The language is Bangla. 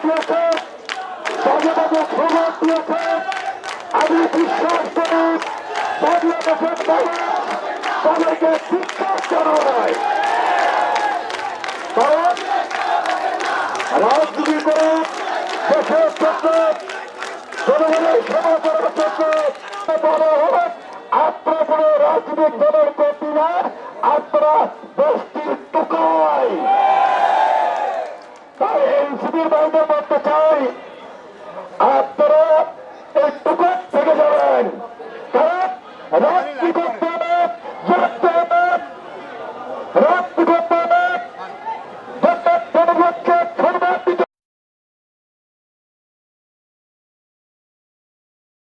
দিয়েছে, বাজে বাজে খবর দিয়েছে। আমি বিশ্বাস করি বাংলাদেশের মানুষ তাদেরকে চিৎকার জানায়, কারণ রাজনীতি করে দেশের জন্য জনগণের সেবা করার জন্য বলা হোক আপনারা কোন রাজনৈতিক দলের কর্মী না, আপনারা দেশটির টোকাই। তাই এনসিপির বাইরে বলতে চাই আপনারা এই টোকার থেকে যাবেন, কারণ রাজনীতি করতে হবে, রাজনীতি করতে হবে, জনগণ